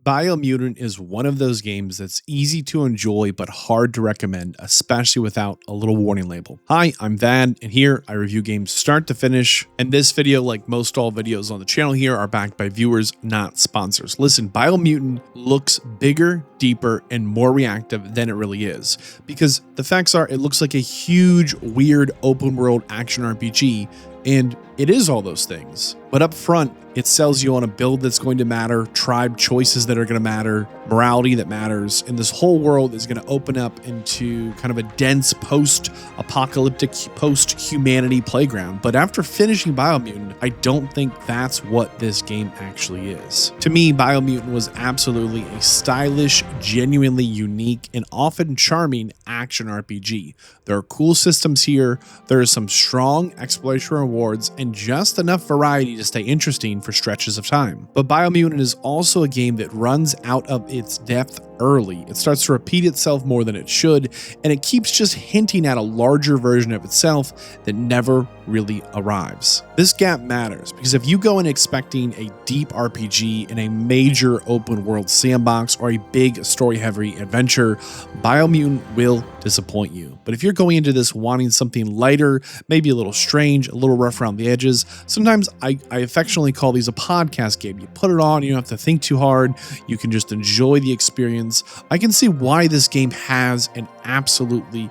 Biomutant is one of those games that's easy to enjoy but hard to recommend, especially without a little warning label. Hi, I'm Vadd, and here I review games start to finish. And this video, like most all videos on the channel here, are backed by viewers, not sponsors. Listen, Biomutant looks bigger, deeper, and more reactive than it really is. Because the facts are, it looks like a huge, weird, open world action RPG, and it is all those things. But up front, it sells you on a build that's going to matter, tribe choices that are going to matter, morality that matters, and this whole world is going to open up into kind of a dense post-apocalyptic, post-humanity playground. But after finishing Biomutant, I don't think that's what this game actually is. To me, Biomutant was absolutely a stylish, genuinely unique, and often charming action RPG. There are cool systems here, there are some strong exploration rewards, and just enough variety to stay interesting for stretches of time. But Biomutant is also a game that runs out of its depth early. It starts to repeat itself more than it should, and it keeps just hinting at a larger version of itself that never really arrives. This gap matters because if you go in expecting a deep RPG in a major open world sandbox or a big story-heavy adventure, Biomutant will disappoint you. But if you're going into this wanting something lighter, maybe a little strange, a little rough around the edges, sometimes I affectionately call these a podcast game. You put it on, you don't have to think too hard, you can just enjoy the experience. I can see why this game has an absolutely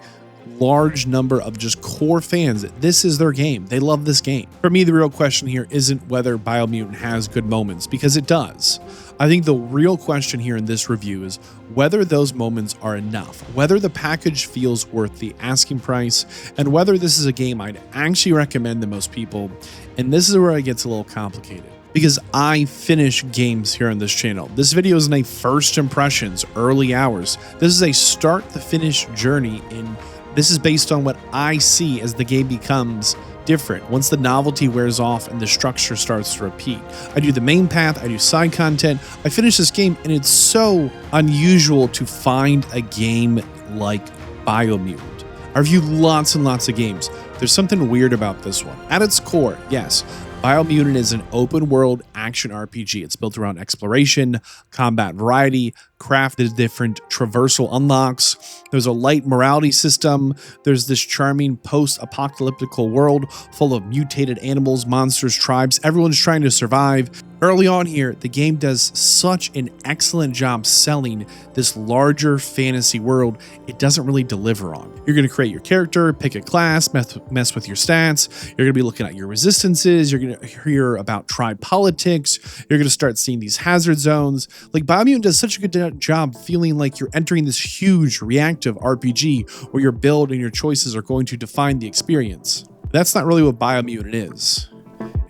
large number of just core fans. This is their game. They love this game. For me, the real question here isn't whether Biomutant has good moments, because it does. I think the real question here in this review is whether those moments are enough, whether the package feels worth the asking price, and whether this is a game I'd actually recommend to most people. And this is where it gets a little complicated, because I finish games here on this channel. This video isn't a first impressions, early hours. This is a start to finish journey, and this is based on what I see as the game becomes different. Once the novelty wears off and the structure starts to repeat. I do the main path, I do side content, I finish this game, and it's so unusual to find a game like Biomutant. I review lots and lots of games. There's something weird about this one. At its core, yes, Biomutant is an open world action RPG. It's built around exploration, combat variety, crafted different traversal unlocks. There's a light morality system. There's this charming post-apocalyptical world full of mutated animals, monsters, tribes. Everyone's trying to survive. Early on here, the game does such an excellent job selling this larger fantasy world it doesn't really deliver on. You're going to create your character, pick a class, mess with your stats. You're going to be looking at your resistances. You're going to hear about tribe politics. You're going to start seeing these hazard zones. Like, Biomutant does such a good job feeling like you're entering this huge reactive RPG where your build and your choices are going to define the experience. That's not really what Biomutant is.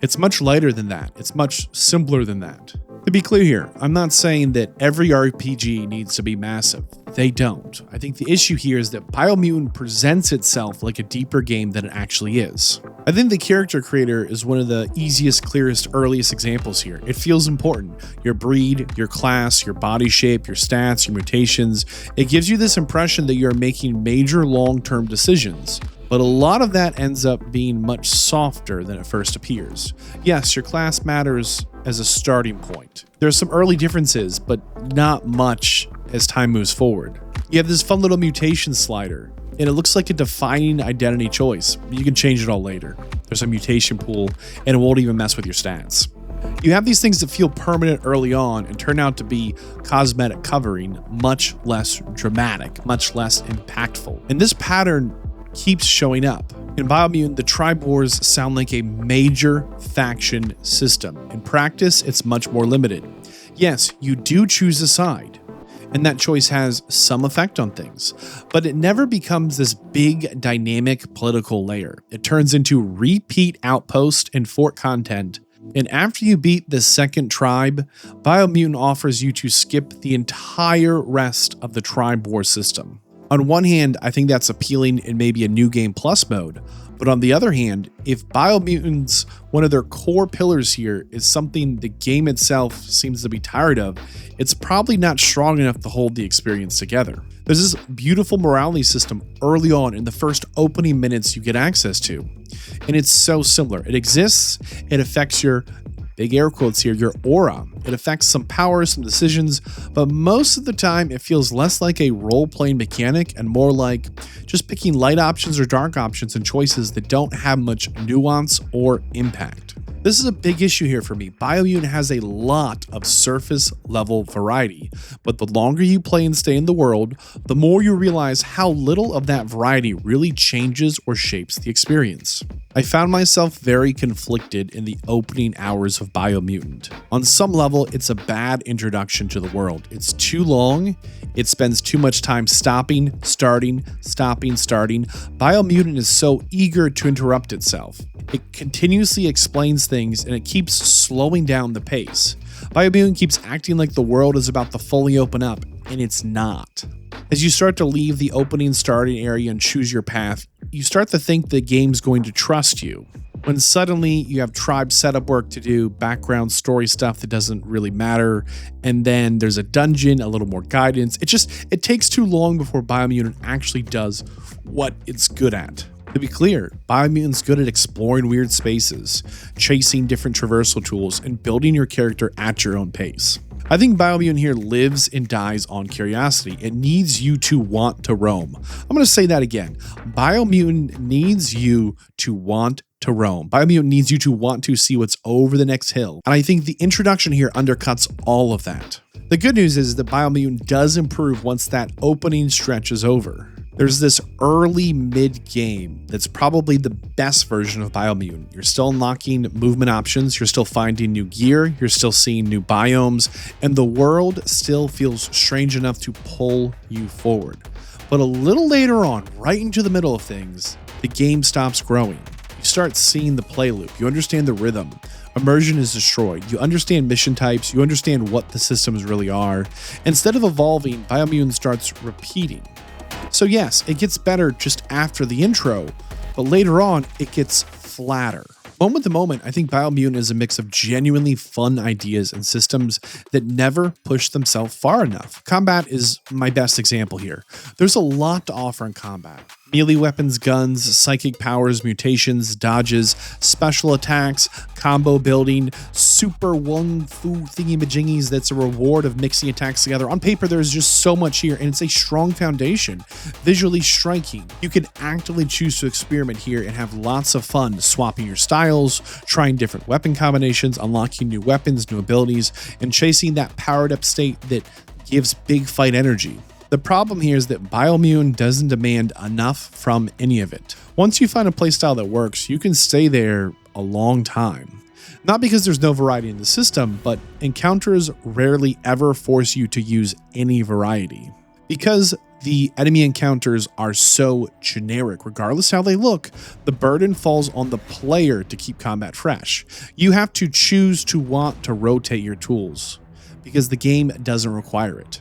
It's much lighter than that. It's much simpler than that. To be clear here, I'm not saying that every RPG needs to be massive. They don't. I think the issue here is that Biomutant presents itself like a deeper game than it actually is. I think the character creator is one of the easiest, clearest, earliest examples here. It feels important. Your breed, your class, your body shape, your stats, your mutations. It gives you this impression that you're making major long-term decisions. But a lot of that ends up being much softer than it first appears. Yes, your class matters as a starting point. There's some early differences, but not much as time moves forward. You have this fun little mutation slider, and it looks like a defining identity choice. You can change it all later. There's a mutation pool, and it won't even mess with your stats. You have these things that feel permanent early on and turn out to be cosmetic covering, much less dramatic, much less impactful. And this pattern keeps showing up. In Biomutant, the tribe wars sound like a major faction system. In practice, it's much more limited. Yes, you do choose a side, and that choice has some effect on things, but it never becomes this big dynamic political layer. It turns into repeat outpost and fort content, and after you beat the second tribe, Biomutant offers you to skip the entire rest of the tribe war system. On one hand, I think that's appealing in maybe a new game plus mode, but on the other hand, if Biomutant's one of their core pillars here is something the game itself seems to be tired of, it's probably not strong enough to hold the experience together. There's this beautiful morality system early on in the first opening minutes you get access to, and it's so similar. It exists, it affects your, big air quotes here, your aura. It affects some power, some decisions, but most of the time it feels less like a role-playing mechanic and more like just picking light options or dark options and choices that don't have much nuance or impact. This is a big issue here for me. Biomutant has a lot of surface level variety, but the longer you play and stay in the world, the more you realize how little of that variety really changes or shapes the experience. I found myself very conflicted in the opening hours of Biomutant. On some level, it's a bad introduction to the world. It's too long, it spends too much time stopping, starting, stopping, starting. Biomutant is so eager to interrupt itself. It continuously explains things and it keeps slowing down the pace. Biomutant keeps acting like the world is about to fully open up, and it's not. As you start to leave the opening starting area and choose your path, you start to think the game's going to trust you. When suddenly you have tribe setup work to do, background story stuff that doesn't really matter, and then there's a dungeon, a little more guidance. It takes too long before Biomutant actually does what it's good at. To be clear, Biomutant's good at exploring weird spaces, chasing different traversal tools, and building your character at your own pace. I think Biomutant here lives and dies on curiosity. It needs you to want to roam. I'm going to say that again. Biomutant needs you to want to roam. Biomutant needs you to want to see what's over the next hill. And I think the introduction here undercuts all of that. The good news is that Biomutant does improve once that opening stretch is over. There's this early mid-game that's probably the best version of Biomutant. You're still unlocking movement options, you're still finding new gear, you're still seeing new biomes, and the world still feels strange enough to pull you forward. But a little later on, right into the middle of things, the game stops growing. You start seeing the play loop, you understand the rhythm, immersion is destroyed, you understand mission types, you understand what the systems really are. Instead of evolving, Biomutant starts repeating. So yes, it gets better just after the intro, but later on, it gets flatter. Moment to moment, I think Biomutant is a mix of genuinely fun ideas and systems that never push themselves far enough. Combat is my best example here. There's a lot to offer in combat. Melee weapons, guns, psychic powers, mutations, dodges, special attacks, combo building, super wung fu thingy-majingies that's a reward of mixing attacks together. On paper, there's just so much here, and it's a strong foundation, visually striking. You can actively choose to experiment here and have lots of fun swapping your styles, trying different weapon combinations, unlocking new weapons, new abilities, and chasing that powered-up state that gives big fight energy. The problem here is that Biomutant doesn't demand enough from any of it. Once you find a playstyle that works, you can stay there a long time. Not because there's no variety in the system, but encounters rarely ever force you to use any variety. Because the enemy encounters are so generic, regardless how they look, the burden falls on the player to keep combat fresh. You have to choose to want to rotate your tools, because the game doesn't require it.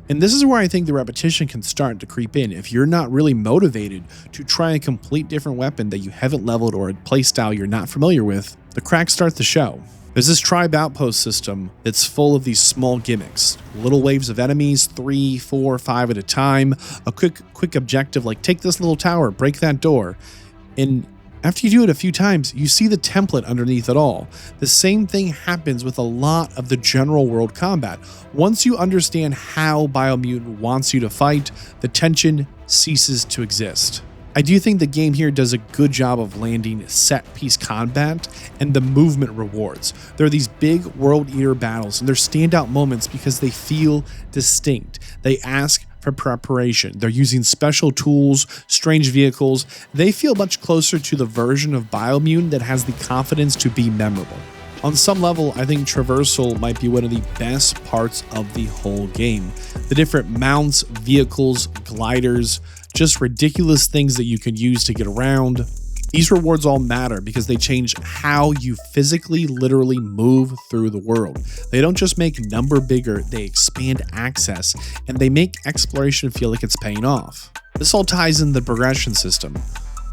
And this is where I think the repetition can start to creep in. If you're not really motivated to try a complete different weapon that you haven't leveled or a playstyle you're not familiar with, the cracks start to show. There's this tribe outpost system that's full of these small gimmicks. Little waves of enemies, 3, 4, 5 at a time. A quick objective like take this little tower, break that door. And after you do it a few times, you see the template underneath it all. The same thing happens with a lot of the general world combat. Once you understand how Biomutant wants you to fight, the tension ceases to exist. I do think the game here does a good job of landing set-piece combat and the movement rewards. There are these big World Eater battles, and they're standout moments because they feel distinct. They ask for preparation. They're using special tools, strange vehicles. They feel much closer to the version of Biomutant that has the confidence to be memorable. On some level, I think traversal might be one of the best parts of the whole game. The different mounts, vehicles, gliders, just ridiculous things that you can use to get around. These rewards all matter because they change how you physically, literally move through the world. They don't just make number bigger, they expand access, and they make exploration feel like it's paying off. This all ties in the progression system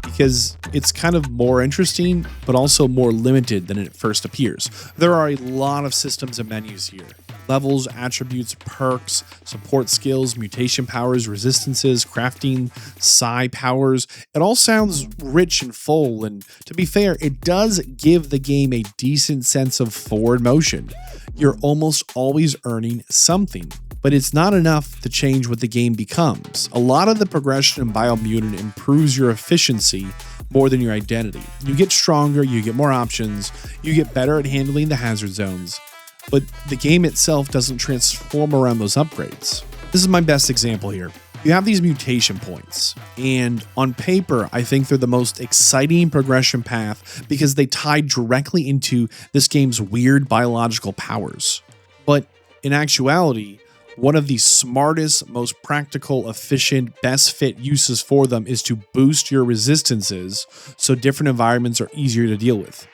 because it's kind of more interesting, but also more limited than it first appears. There are a lot of systems and menus here. Levels, attributes, perks, support skills, mutation powers, resistances, crafting, psi powers. It all sounds rich and full, and to be fair, it does give the game a decent sense of forward motion. You're almost always earning something, but it's not enough to change what the game becomes. A lot of the progression in Biomutant improves your efficiency more than your identity. You get stronger, you get more options, you get better at handling the hazard zones, but the game itself doesn't transform around those upgrades. This is my best example here. You have these mutation points, and on paper, I think they're the most exciting progression path because they tie directly into this game's weird biological powers. But in actuality, one of the smartest, most practical, efficient, best fit uses for them is to boost your resistances so different environments are easier to deal with.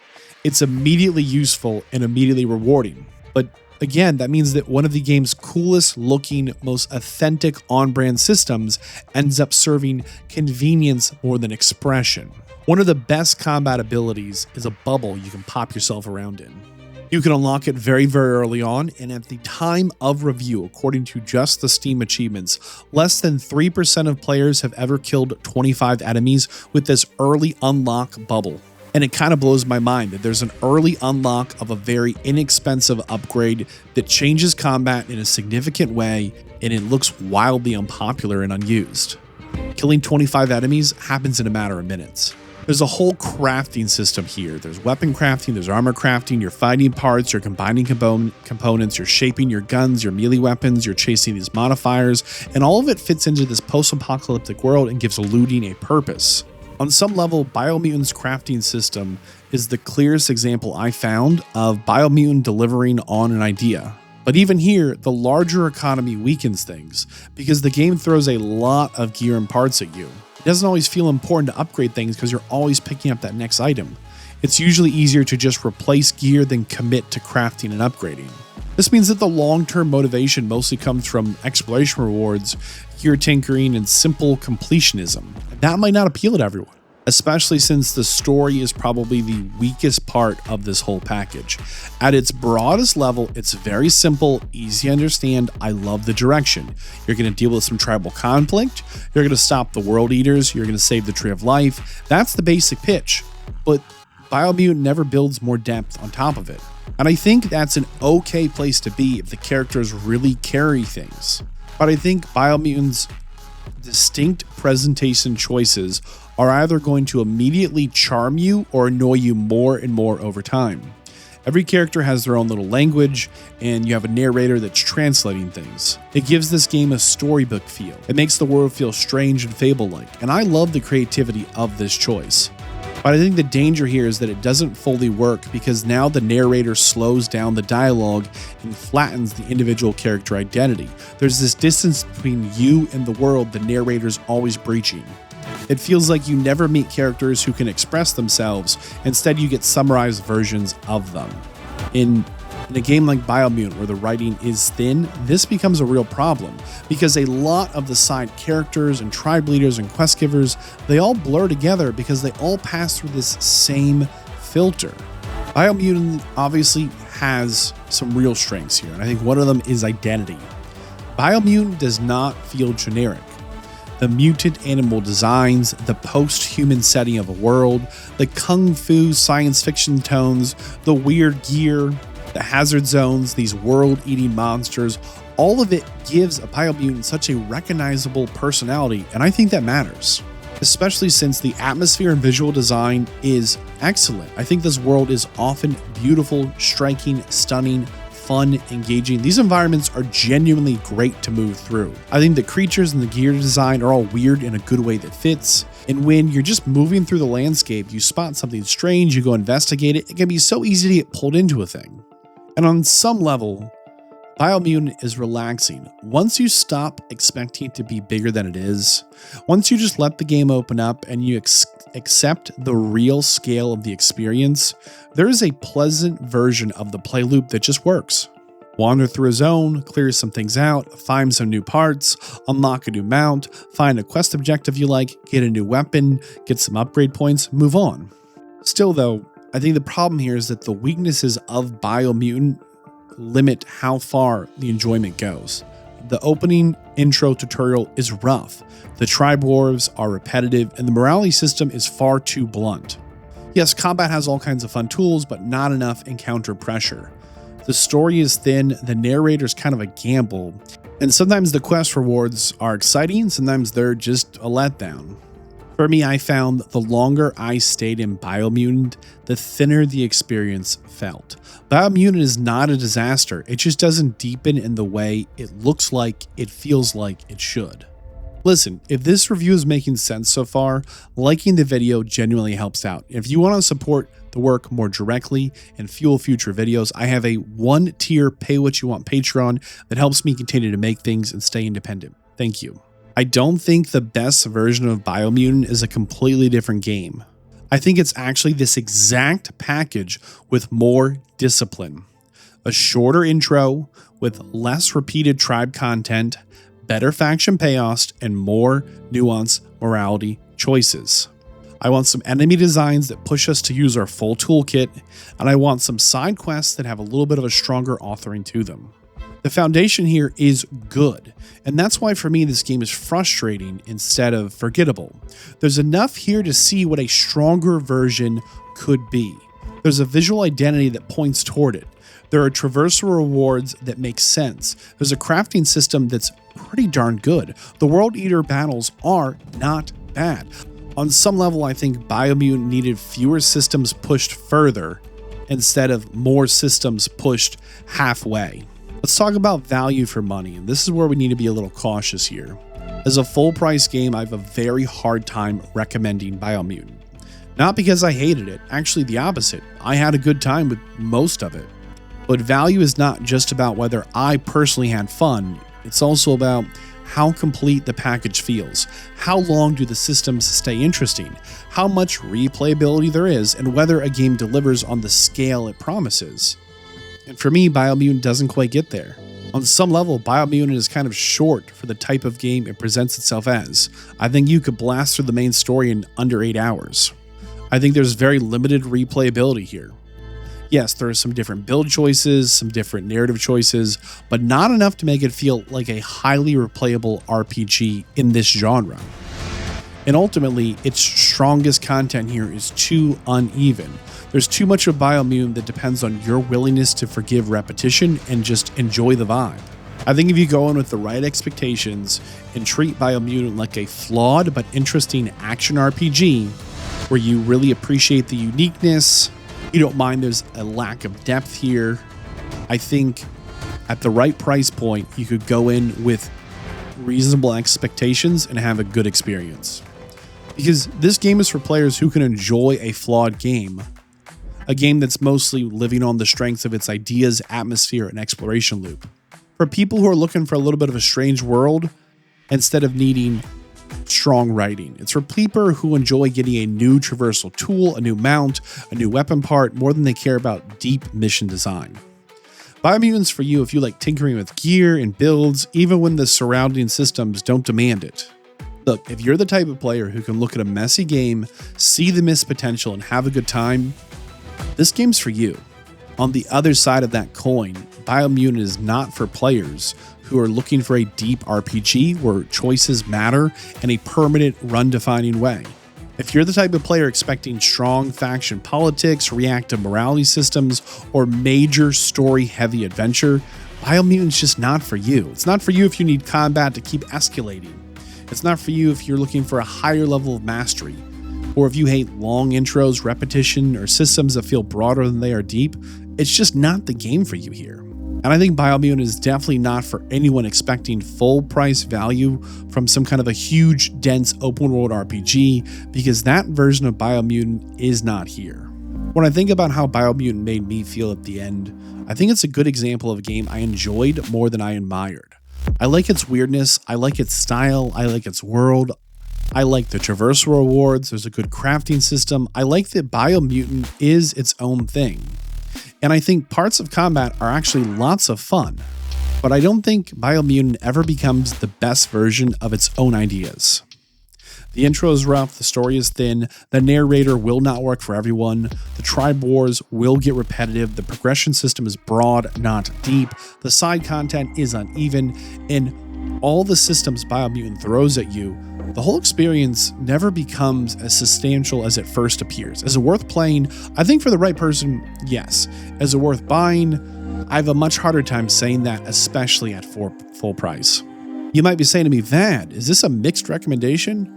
It's immediately useful and immediately rewarding. But again, that means that one of the game's coolest looking, most authentic on-brand systems ends up serving convenience more than expression. One of the best combat abilities is a bubble you can pop yourself around in. You can unlock it very, very early on, and at the time of review, according to just the Steam achievements, less than 3% of players have ever killed 25 enemies with this early unlock bubble. And it kind of blows my mind that there's an early unlock of a very inexpensive upgrade that changes combat in a significant way, and it looks wildly unpopular and unused. Killing 25 enemies happens in a matter of minutes. There's a whole crafting system here. There's weapon crafting, there's armor crafting, you're finding parts, you're combining components, you're shaping your guns, your melee weapons, you're chasing these modifiers, and all of it fits into this post-apocalyptic world and gives looting a purpose. On some level, Biomutant's crafting system is the clearest example I found of Biomutant delivering on an idea. But even here, the larger economy weakens things, because the game throws a lot of gear and parts at you. It doesn't always feel important to upgrade things because you're always picking up that next item. It's usually easier to just replace gear than commit to crafting and upgrading. This means that the long-term motivation mostly comes from exploration rewards, gear tinkering, and simple completionism. And that might not appeal to everyone, especially since the story is probably the weakest part of this whole package. At its broadest level, it's very simple, easy to understand. I love the direction. You're going to deal with some tribal conflict, you're going to stop the world eaters, you're going to save the tree of life. That's the basic pitch, but Biomutant never builds more depth on top of it. And I think that's an okay place to be if the characters really carry things. But I think Biomutant's distinct presentation choices are either going to immediately charm you or annoy you more and more over time. Every character has their own little language, and you have a narrator that's translating things. It gives this game a storybook feel. It makes the world feel strange and fable-like, and I love the creativity of this choice. But I think the danger here is that it doesn't fully work because now the narrator slows down the dialogue and flattens the individual character identity. There's this distance between you and the world the narrator's always breaching. It feels like you never meet characters who can express themselves. Instead, you get summarized versions of them. In a game like Biomutant, where the writing is thin, this becomes a real problem because a lot of the side characters and tribe leaders and quest givers, they all blur together because they all pass through this same filter. Biomutant obviously has some real strengths here, and I think one of them is identity. Biomutant does not feel generic. The mutant animal designs, the post-human setting of a world, the kung fu science fiction tones, the weird gear, the hazard zones, these world-eating monsters, all of it gives a Biomutant such a recognizable personality, and I think that matters. Especially since the atmosphere and visual design is excellent. I think this world is often beautiful, striking, stunning, fun, engaging. These environments are genuinely great to move through. I think the creatures and the gear design are all weird in a good way that fits. And when you're just moving through the landscape, you spot something strange, you go investigate it, it can be so easy to get pulled into a thing. And on some level, Biomutant is relaxing. Once you stop expecting it to be bigger than it is, once you just let the game open up and you accept the real scale of the experience, there is a pleasant version of the play loop that just works. Wander through a zone, clear some things out, find some new parts, unlock a new mount, find a quest objective you like, get a new weapon, get some upgrade points, move on. Still though, I think the problem here is that the weaknesses of Biomutant limit how far the enjoyment goes. The opening intro tutorial is rough, the tribe wars are repetitive, and the morality system is far too blunt. Yes, combat has all kinds of fun tools, but not enough encounter pressure. The story is thin, the narrator's kind of a gamble, and sometimes the quest rewards are exciting, sometimes they're just a letdown. For me, I found the longer I stayed in Biomutant, the thinner the experience felt. Biomutant is not a disaster, it just doesn't deepen in the way it looks like, it feels like it should. Listen, if this review is making sense so far, liking the video genuinely helps out. If you want to support the work more directly and fuel future videos, I have a 1-tier pay what you want Patreon that helps me continue to make things and stay independent. Thank you. I don't think the best version of Biomutant is a completely different game. I think it's actually this exact package with more discipline. A shorter intro with less repeated tribe content, better faction payoffs, and more nuanced morality choices. I want some enemy designs that push us to use our full toolkit, and I want some side quests that have a little bit of a stronger authoring to them. The foundation here is good, and that's why for me this game is frustrating instead of forgettable. There's enough here to see what a stronger version could be. There's a visual identity that points toward it. There are traversal rewards that make sense. There's a crafting system that's pretty darn good. The World Eater battles are not bad. On some level, I think Biomutant needed fewer systems pushed further instead of more systems pushed halfway. Let's talk about value for money, and this is where we need to be a little cautious here. As a full price game, I have a very hard time recommending Biomutant. Not because I hated it, actually the opposite. I had a good time with most of it. But value is not just about whether I personally had fun, it's also about how complete the package feels, how long do the systems stay interesting, how much replayability there is, and whether a game delivers on the scale it promises. And for me, Biomutant doesn't quite get there. On some level, Biomutant is kind of short for the type of game it presents itself as. I think you could blast through the main story in under 8 hours. I think there's very limited replayability here. Yes, there are some different build choices, some different narrative choices, but not enough to make it feel like a highly replayable RPG in this genre. And ultimately, its strongest content here is too uneven. There's too much of Biomutant that depends on your willingness to forgive repetition and just enjoy the vibe. I think if you go in with the right expectations and treat Biomutant like a flawed but interesting action RPG, where you really appreciate the uniqueness, you don't mind there's a lack of depth here, I think at the right price point, you could go in with reasonable expectations and have a good experience. Because this game is for players who can enjoy a flawed game. A game that's mostly living on the strengths of its ideas, atmosphere, and exploration loop. For people who are looking for a little bit of a strange world, instead of needing strong writing. It's for people who enjoy getting a new traversal tool, a new mount, a new weapon part, more than they care about deep mission design. Biomutant's for you if you like tinkering with gear and builds, even when the surrounding systems don't demand it. Look, if you're the type of player who can look at a messy game, see the missed potential, and have a good time, this game's for you. On the other side of that coin, Biomutant is not for players who are looking for a deep RPG where choices matter in a permanent run-defining way. If you're the type of player expecting strong faction politics, reactive morality systems, or major story-heavy adventure, Biomutant's just not for you. It's not for you if you need combat to keep escalating. It's not for you if you're looking for a higher level of mastery, or if you hate long intros, repetition, or systems that feel broader than they are deep. It's just not the game for you here. And I think Biomutant is definitely not for anyone expecting full price value from some kind of a huge, dense open world RPG, because that version of Biomutant is not here. When I think about how Biomutant made me feel at the end, I think it's a good example of a game I enjoyed more than I admired. I like its weirdness, I like its style, I like its world, I like the traversal rewards, there's a good crafting system, I like that Biomutant is its own thing. And I think parts of combat are actually lots of fun, but I don't think Biomutant ever becomes the best version of its own ideas. The intro is rough, the story is thin, the narrator will not work for everyone, the tribe wars will get repetitive, the progression system is broad, not deep, the side content is uneven, and all the systems Biomutant throws at you, the whole experience never becomes as substantial as it first appears. Is it worth playing? I think for the right person, yes. Is it worth buying? I have a much harder time saying that, especially at full price. You might be saying to me, Vadd, is this a mixed recommendation?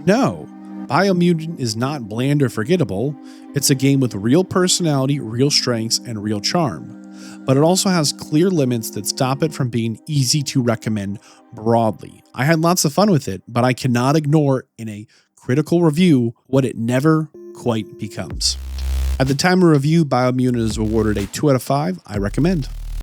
No, Biomutant is not bland or forgettable. It's a game with real personality, real strengths, and real charm. But it also has clear limits that stop it from being easy to recommend broadly. I had lots of fun with it, but I cannot ignore in a critical review what it never quite becomes. At the time of review, Biomutant is awarded a 2 out of 5. I recommend.